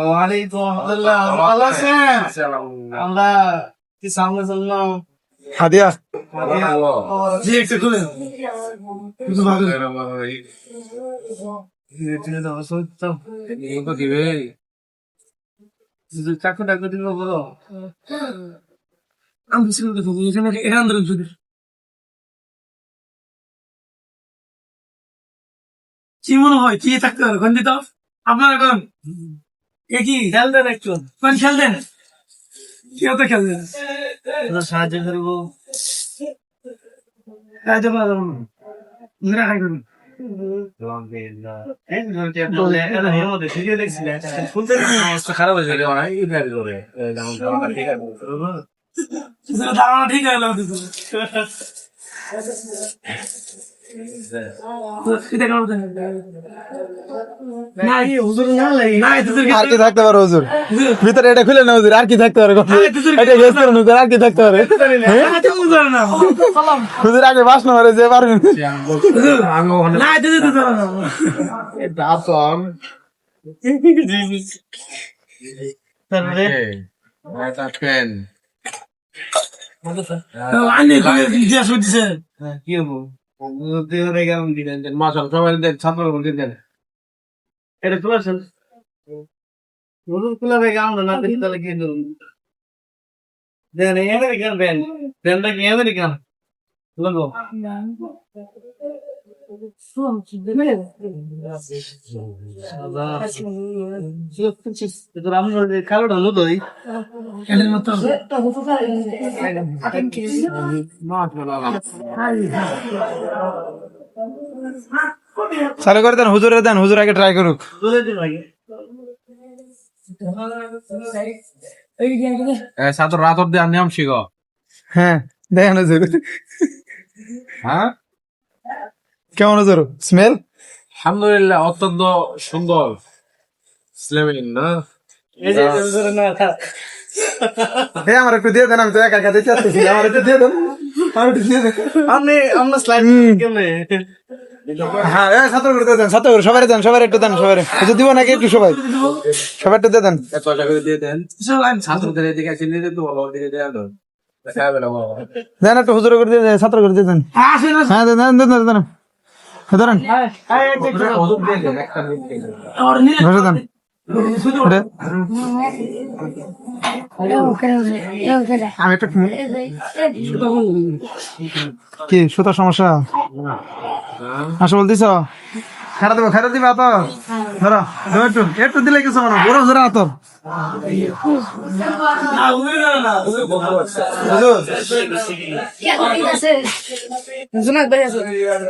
ওয়ালাইকুম আসসালাম, ভালো আছেন? আমরা কি সামনে চললাম হাদিয়া জি একটু খুলেন কিছু ভালো চাকু টাকু দিব বলো আমি ছিল দেখো এখানে এখান ধরে যদি কি মনে হয় কি থাকতে পারে কোন দিত আপনার এখন কি খেল দেন একটু কোন খেল দেন কেউ তো খেল দেন সাহায্য করবো সাহায্য করবো মেরা খাই করবো খারাপ হয়েছে ঠিক আর কি থাকতে পারে হুজুর ভিতরে এটা খুলে না হুজুর আর কি থাকতে পারে এটা গেস করে হুজুর আর কি থাকতে পারে হুজুর আগে বাস না মারে যে পারবেন কি হবো মাসাল সবাই দেন ছাত্র দেন এটা তুলেছেন খুলে রেখে আমরা না দেখি তাহলে কি করুন দেন আমেরিকান ব্যান্ড ব্যান্ডটা কি আমেরিকান লোগো কালোটা মতোই চালু করে দেন হুজুরে দেন হুজুর আগে ট্রাই করুক ছাত্র রাতর দিয়ে নিয়ম শিখো হ্যাঁ দেখেন হুজুর হ্যাঁ কেমন হুজুর স্মেল আলহামদুলিল্লাহ অত্যন্ত সুন্দর স্লেমিন না হ্যাঁ আমার একটু দিয়ে দেন আমি তো একা একা দেখে আসতেছি আমার একটু দিয়ে দেন আমার একটু দিয়ে দেন আমরা স্লাইড কেমনে হ্যাঁ ছাত্র করে দেন ছাত্র করে সবাই দেন সবাই একটু দেন সবাই একটু দিব নাকি একটু সবাই সবাই একটু দিয়ে দেন পয়সা করে দিয়ে দেন ছাত্রদের এদিকে আসে নিয়ে তো ভালো দিকে দেওয়া দেন দেন একটু হুজুর করে দিয়ে দেন ছাত্র করে দিয়ে দেন হ্যাঁ দেন দেন দেন দেন ধরেন বসে দেন আমি একটা কি সুতার সমস্যা আসা বলতেছ খেরা দিবা তো ধরো একটু একটু দিলে কিছু না বড় ধরে আতর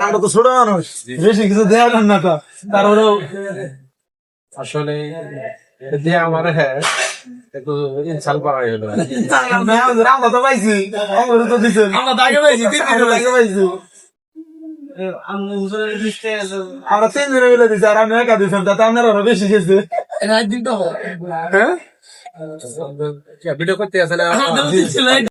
আমরা তো ছোট মানুষ বেশি কিছু দেওয়া না তো তারপরেও আসলে দিয়ে আমার হ্যাঁ একটু ইনসাল করা হলো আমরা তো পাইছি আমরা তো দিচ্ছেন আমরা তো আগে পাইছি 3 দিন আগে পাইছি আমরা 3 দিন মিলে দিচ্ছি আর আমি একা দিচ্ছিলাম তাতে আপনার আরো বেশি গেছে রাত দিন তো হ্যাঁ ভিডিও করতে আসলে